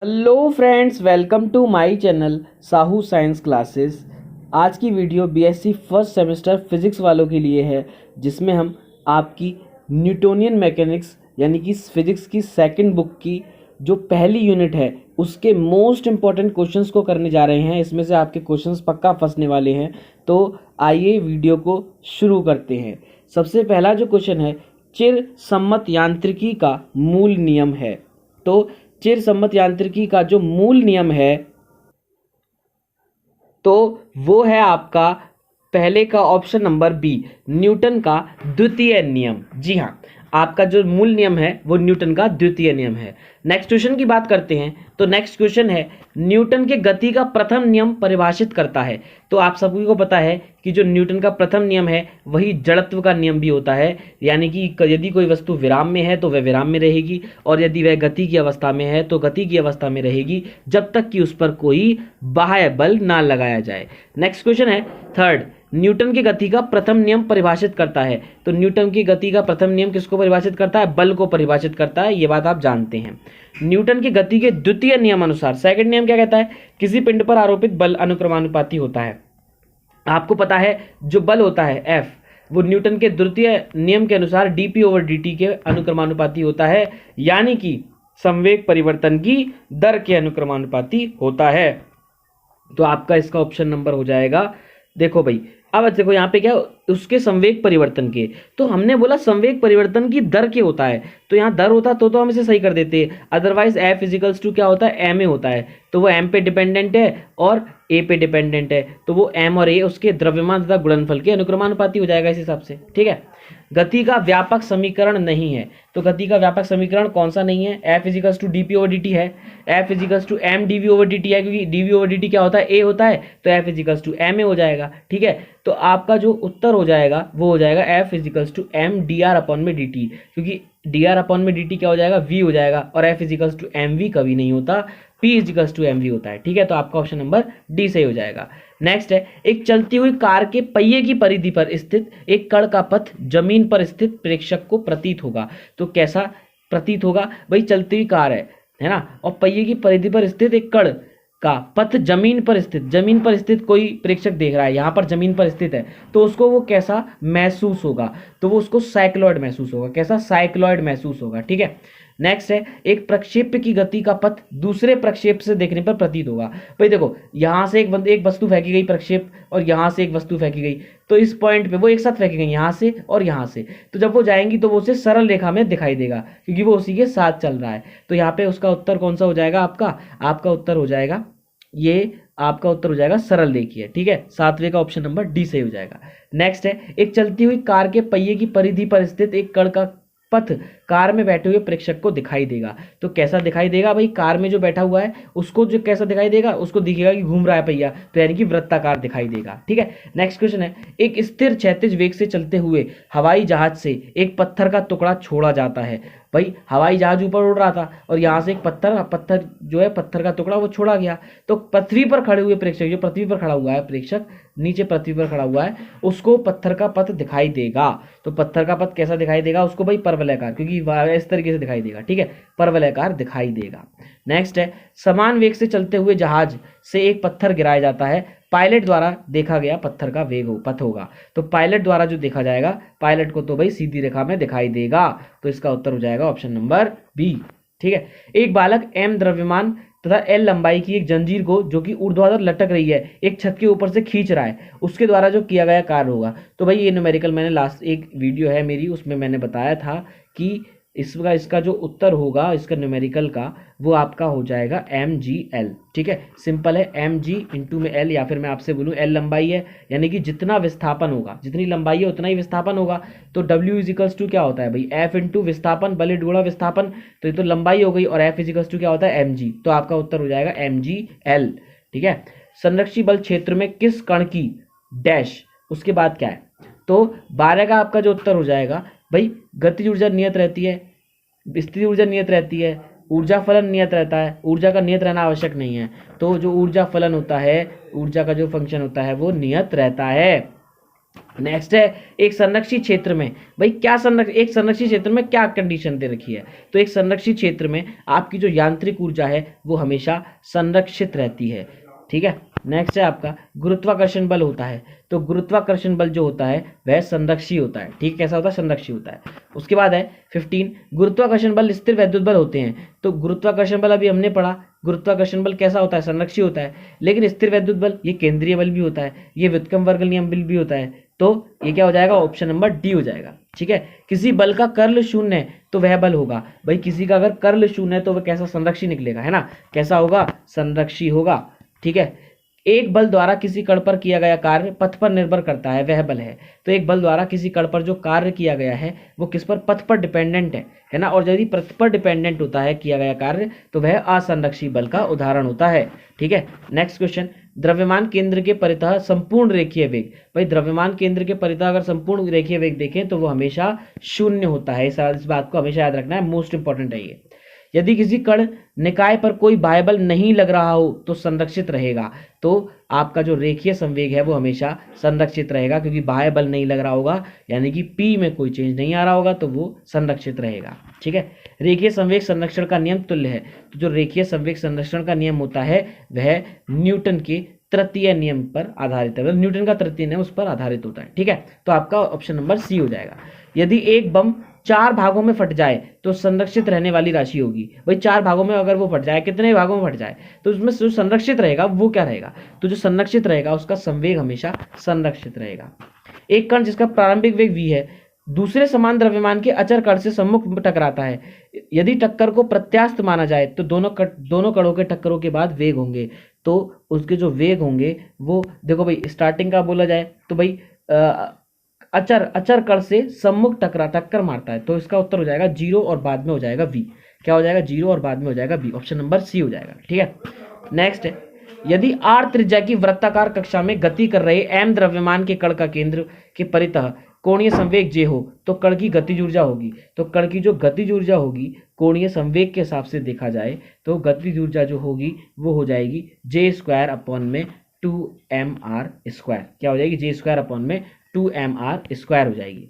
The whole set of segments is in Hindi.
Hello friends, welcome to my channel Sahu science classes. आज की video BSc first semester physics वालों के लिए है, जिसमें हम आपकी न्यूटोनियन मैकेनिक्स यानी कि फिजिक्स की सेकंड बुक की जो पहली यूनिट है उसके मोस्ट इम्पॉर्टेंट क्वेश्चंस को करने जा रहे हैं। इसमें से आपके क्वेश्चंस पक्का फंसने वाले हैं, तो आइए वीडियो को शुरू करते हैं। सबसे पहला जो क्वेश्चन है, चिर सम्मत यांत्रिकी का मूल नियम है। तो चिर सम्मत यांत्रिकी का जो मूल नियम है तो वो है आपका पहले का ऑप्शन नंबर बी, न्यूटन का द्वितीय नियम। जी हाँ, आपका जो मूल नियम है वो न्यूटन का द्वितीय नियम है। नेक्स्ट क्वेश्चन की बात करते हैं। तो नेक्स्ट क्वेश्चन है, न्यूटन के गति का प्रथम नियम परिभाषित करता है। तो आप सभी को पता है कि जो न्यूटन का प्रथम नियम है वही जड़त्व का नियम भी होता है, यानी कि यदि कोई वस्तु विराम में है तो वह विराम में रहेगी, और यदि वह गति की अवस्था में है तो गति की अवस्था में रहेगी, जब तक कि उस पर कोई बाह्य बल ना लगाया जाए। नेक्स्ट क्वेश्चन है थर्ड, न्यूटन की गति का प्रथम नियम परिभाषित करता है। तो न्यूटन की गति का प्रथम नियम किसको परिभाषित करता है? बल को परिभाषित करता है, ये बात आप जानते हैं। न्यूटन की गति के द्वितीय नियम अनुसार सेकंड नियम क्या कहता है? किसी पिंड पर आरोपित बल अनुक्रमानुपाती होता है। आपको पता है जो बल होता है F, वो न्यूटन के द्वितीय नियम के अनुसार dp/dt के अनुक्रमानुपाती होता है, यानी कि संवेग परिवर्तन की दर के अनुक्रमानुपाती होता है। तो आपका इसका ऑप्शन नंबर हो जाएगा, देखो भाई, अब देखो यहाँ पे क्या, उसके संवेग परिवर्तन के, तो हमने बोला संवेग परिवर्तन की दर के होता है, तो यहाँ दर होता तो हम इसे सही कर देते। अदरवाइज F इजिकल्स टू क्या होता है? ma होता है, तो वो m पे डिपेंडेंट है और a पे डिपेंडेंट है, तो वो m और a उसके द्रव्यमान तथा गुणनफल के अनुक्रमानुपाती हो जाएगा इस हिसाब से। ठीक है, गति का व्यापक समीकरण नहीं है। तो गति का व्यापक समीकरण कौन सा नहीं है? F इजिकल्स टू dp/dt है, F equals to m dv/dt है, क्योंकि dv/dt क्या होता है? a होता है, तो F इजिकल्स टू ma हो जाएगा। ठीक है, तो आपका जो उत्तर हो जाएगा वो हो जाएगा F equals to m dr/dt, क्योंकि dr/dt क्या हो जाएगा? v हो जाएगा, और F इजिकल्स टू mv कभी नहीं होता, P इजिकल्स टू mv होता है। ठीक है, तो आपका ऑप्शन नंबर डी सही हो जाएगा। नेक्स्ट है, एक चलती हुई कार के पहिए की परिधि पर स्थित एक कण का पथ जमीन पर स्थित प्रेक्षक को प्रतीत होगा। तो कैसा प्रतीत होगा भाई? चलती हुई कार है ना, और पहिए की परिधि पर स्थित एक कण का पथ जमीन पर स्थित कोई प्रेक्षक देख रहा है, यहाँ पर जमीन पर स्थित है, तो उसको वो कैसा महसूस होगा? तो वो उसको साइक्लॉइड महसूस होगा। कैसा? साइक्लॉइड महसूस होगा। ठीक है, नेक्स्ट है, एक प्रक्षेप्य की गति का पथ दूसरे प्रक्षेप से देखने पर प्रतीत होगा। भाई देखो, यहाँ से एक वस्तु फेंकी गई प्रक्षेप, और यहाँ से एक वस्तु फेंकी गई, तो इस पॉइंट पे वो एक साथ फेंकी गई, यहाँ से और यहाँ से, तो जब वो जाएंगी तो वो उसे सरल रेखा में दिखाई देगा, क्योंकि वो उसी के साथ चल रहा है। तो यहाँ पे उसका उत्तर कौन सा हो जाएगा? आपका उत्तर हो जाएगा, ये आपका उत्तर हो जाएगा सरल रेखीय। ठीक है, सातवें का ऑप्शन नंबर डी सही हो जाएगा। नेक्स्ट है, एक चलती हुई कार के पहिए की परिधि पर स्थित एक कण का पथ कार में बैठे हुए प्रेक्षक को दिखाई देगा। तो कैसा दिखाई देगा भाई? कार में जो बैठा हुआ है उसको जो कैसा दिखाई देगा? उसको दिखेगा कि घूम रहा है पहिया, तो यानी कि वृत्ताकार दिखाई देगा। ठीक है, नेक्स्ट क्वेश्चन है, एक स्थिर क्षैतिज वेग से चलते हुए हवाई जहाज से एक पत्थर का टुकड़ा छोड़ा जाता है। भाई हवाई जहाज ऊपर उड़ रहा था और यहाँ से एक पत्थर जो है, पत्थर का टुकड़ा वो छोड़ा गया, तो पृथ्वी पर खड़े हुए प्रेक्षक, जो पृथ्वी पर खड़ा हुआ है प्रेक्षक, नीचे पृथ्वी पर खड़ा हुआ है, उसको पत्थर का पथ दिखाई देगा। तो पत्थर का पथ कैसा दिखाई देगा उसको भाई? परवलयाकार, क्योंकि इस तरीके से दिखाई देगा। ठीक है, परवलयाकार दिखाई देगा। नेक्स्ट है, समान वेग से चलते हुए जहाज से एक पत्थर गिराया जाता है, पायलट द्वारा देखा गया पत्थर का पथ होगा। तो पायलट द्वारा जो देखा जाएगा, पायलट को तो भाई सीधी रेखा में दिखाई देगा, तो इसका उत्तर हो जाएगा ऑप्शन नंबर बी। ठीक है, एक बालक m द्रव्यमान तथा L लंबाई की एक जंजीर को, जो कि ऊर्ध्वाधर लटक रही है, एक छत के ऊपर से खींच रहा है, उसके द्वारा जो किया गया कार्य होगा। तो भाई ये न्यूमेरिकल, मैंने लास्ट एक वीडियो है मेरी, उसमें मैंने बताया था कि इसका जो उत्तर होगा इसका न्यूमेरिकल का, वो आपका हो जाएगा mgl। ठीक है, सिंपल है, mg इंटू में l, या फिर मैं आपसे बोलूँ l लंबाई है, यानी कि जितना विस्थापन होगा, जितनी लंबाई है उतना ही विस्थापन होगा। तो w इजिकल्स टू क्या होता है भाई? f इंटू विस्थापन बल गुणा विस्थापन, तो ये तो लंबाई हो गई, और f इजिकल्स टू क्या होता है? mg। तो आपका उत्तर हो जाएगा mgl। ठीक है, संरक्षी बल क्षेत्र में किस कण की डैश, उसके बाद क्या है? तो 12 का आपका जो उत्तर हो जाएगा भाई, गतिज ऊर्जा नियत रहती है, स्थिति ऊर्जा नियत रहती है, ऊर्जा फलन नियत रहता है। ऊर्जा का नियत रहना आवश्यक नहीं है, तो जो ऊर्जा फलन होता है, ऊर्जा का जो फंक्शन होता है वो नियत रहता है। नेक्स्ट है एक संरक्षित क्षेत्र में, भाई क्या एक संरक्षित क्षेत्र में क्या कंडीशन दे रखी है, तो एक संरक्षित क्षेत्र में आपकी जो यांत्रिक ऊर्जा है वो हमेशा संरक्षित रहती है, ठीक है। नेक्स्ट है आपका गुरुत्वाकर्षण बल होता है, तो गुरुत्वाकर्षण बल जो होता है वह संरक्षी होता है, ठीक, कैसा होता है, संरक्षी होता है। उसके बाद है 15 गुरुत्वाकर्षण बल स्थिर वैद्युत बल होते हैं, तो गुरुत्वाकर्षण बल अभी हमने पढ़ा, गुरुत्वाकर्षण बल कैसा होता है, संरक्षी होता है, लेकिन स्थिर वैद्युत बल ये केंद्रीय बल भी होता है, ये व्युत्क्रम वर्ग नियम बल भी होता है, तो ये क्या हो जाएगा, ऑप्शन नंबर डी हो जाएगा, ठीक है। किसी बल का कर्ल शून्य है तो वह बल होगा, भाई किसी का अगर कर्ल शून्य है तो वह कैसा, संरक्षी निकलेगा, है ना, कैसा होगा, संरक्षी होगा, ठीक है। एक बल द्वारा किसी कण पर किया गया कार्य पथ पर निर्भर करता है, वह बल है, तो एक बल द्वारा किसी कण पर जो कार्य किया गया है वो किस पर, पथ पर डिपेंडेंट है ना, और यदि पथ पर डिपेंडेंट होता है किया गया कार्य तो वह असंरक्षी बल का उदाहरण होता है, ठीक है। नेक्स्ट क्वेश्चन, द्रव्यमान केंद्र के परितः संपूर्ण रेखीय वेग, भाई द्रव्यमान केंद्र के परितः अगर संपूर्ण रेखीय वेग देखें तो वो हमेशा शून्य होता है, इस बात को हमेशा याद रखना है, मोस्ट इंपॉर्टेंट है ये। यदि किसी कण निकाय पर कोई बाह्य बल नहीं लग रहा हो तो संरक्षित रहेगा, तो आपका जो रेखीय संवेग है वो हमेशा संरक्षित रहेगा, क्योंकि बाह्य बल नहीं लग रहा होगा, यानी कि P में कोई चेंज नहीं आ रहा होगा तो वो संरक्षित रहेगा, ठीक है। रेखीय संवेग संरक्षण का नियम तुल्य है, तो जो रेखीय संवेग संरक्षण का नियम होता है वह न्यूटन के तृतीय नियम पर आधारित है, न्यूटन का तृतीय नियम उस पर आधारित होता है, ठीक है। तो आपका ऑप्शन नंबर सी हो जाएगा। यदि एक बम 4 भागों में फट जाए तो संरक्षित रहने वाली राशि होगी, भाई 4 भागों में अगर वो फट जाए, कितने भागों में फट जाए, तो उसमें जो संरक्षित रहेगा वो क्या रहेगा, तो जो संरक्षित रहेगा उसका संवेग हमेशा संरक्षित रहेगा। एक कण जिसका प्रारंभिक वेग v है दूसरे समान द्रव्यमान के अचर कण से सम्मुख टकराता है, यदि टक्कर को प्रत्यास्थ माना जाए तो दोनों कणों के टक्करों के बाद वेग होंगे, तो उसके जो वेग होंगे वो देखो भाई, स्टार्टिंग का बोला जाए तो भाई अचर कण से सम्मुख टक्कर मारता है, तो इसका उत्तर हो जाएगा 0 और बाद में हो जाएगा v, क्या हो जाएगा, 0 और बाद में हो जाएगा v, ऑप्शन नंबर सी हो जाएगा, ठीक है। नेक्स्ट है, यदि r त्रिज्या की वृत्ताकार कक्षा में गति कर रहे m द्रव्यमान के कण का केंद्र के परितः कोणीय संवेग j हो तो कण की गतिज ऊर्जा होगी, तो कण की जो गतिज ऊर्जा होगी कोणीय संवेग के हिसाब से देखा जाए तो गतिज ऊर्जा जो होगी वो हो जाएगी j² अपॉन में 2mr स्क्वायर, क्या हो जाएगी, j² अपॉन में 2mr स्क्वायर हो जाएगी।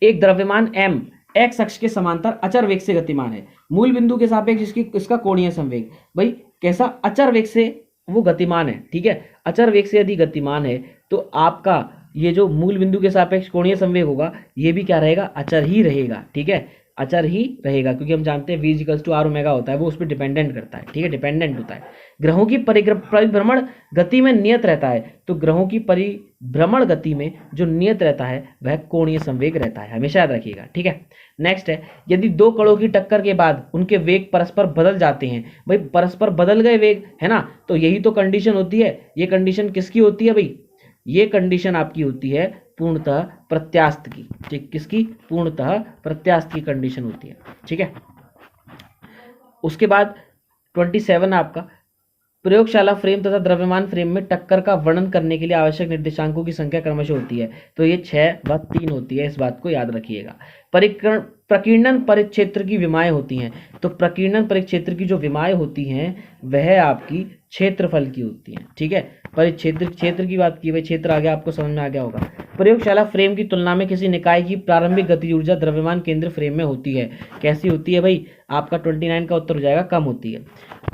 एक द्रव्यमान m x अक्ष के समांतर अचर वेग से गतिमान है, मूल बिंदु के सापेक्ष इसका कोणीय संवेग, भाई कैसा, अचर वेग से वो गतिमान है, ठीक है। अचर वेग से यदि गतिमान है तो आपका ये जो मूल बिंदु के सापेक्ष कोणीय संवेग होगा ये भी क्या रहेगा, अचर ही रहेगा, ठीक है, अचर ही रहेगा, क्योंकि हम जानते हैं v = r ओमेगा होता है, वो उस पर डिपेंडेंट करता है, ठीक है, डिपेंडेंट होता है। ग्रहों की परिभ्रमण गति में नियत रहता है, तो ग्रहों की परिभ्रमण गति में जो नियत रहता है वह कोणीय संवेग रहता है, हमेशा याद रखिएगा, ठीक है। नेक्स्ट है, यदि दो कणों की टक्कर के बाद उनके वेग परस्पर बदल जाते हैं, भाई परस्पर बदल गए वेग, है ना, तो यही तो कंडीशन होती है, ये कंडीशन किसकी होती है भाई, ये कंडीशन आपकी होती है पूर्णतः प्रत्यास्थ की, ठीक, किसकी, पूर्णतः प्रत्यास्थ की कंडीशन होती है, ठीक है। उसके बाद 27 आपका, प्रयोगशाला फ्रेम तथा द्रव्यमान फ्रेम में टक्कर का वर्णन करने के लिए आवश्यक निर्देशांकों की संख्या क्रमशः होती है, तो ये 6 व 3 होती है, इस बात को याद रखिएगा। प्रकीर्णन परिक्षेत्र की विमाएं होती हैं, तो प्रकीर्णन परिक्षेत्र की जो विमाएं होती हैं वह आपकी क्षेत्रफल की होती हैं, ठीक है। क्षेत्र की बात की, भाई क्षेत्र आ गया, आपको समझ में आ गया होगा। प्रयोगशाला फ्रेम की तुलना में किसी निकाय की प्रारंभिक गतिज ऊर्जा द्रव्यमान केंद्र फ्रेम में होती है, कैसी होती है भाई, आपका 29 का उत्तर हो जाएगा, कम होती है।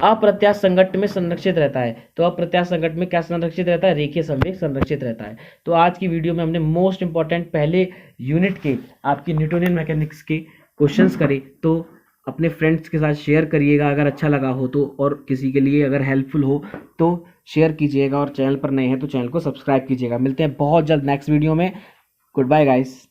अप्रत्यास्थ संघट्ट में संरक्षित रहता है, तो अप्रत्यास्थ संघट्ट में क्या संरक्षित रहता है, रेखीय संवेग संरक्षित रहता है। तो आज की वीडियो में हमने मोस्ट इंपॉर्टेंट पहले यूनिट के आपकी न्यूटोनियन मैकेनिक्स के क्वेश्चंस करे, तो अपने फ्रेंड्स के साथ शेयर करिएगा अगर अच्छा लगा हो तो, और किसी के लिए अगर हेल्पफुल हो तो शेयर कीजिएगा, और चैनल पर नए हैं तो चैनल को सब्सक्राइब कीजिएगा। मिलते हैं बहुत जल्द नेक्स्ट वीडियो में। Goodbye guys.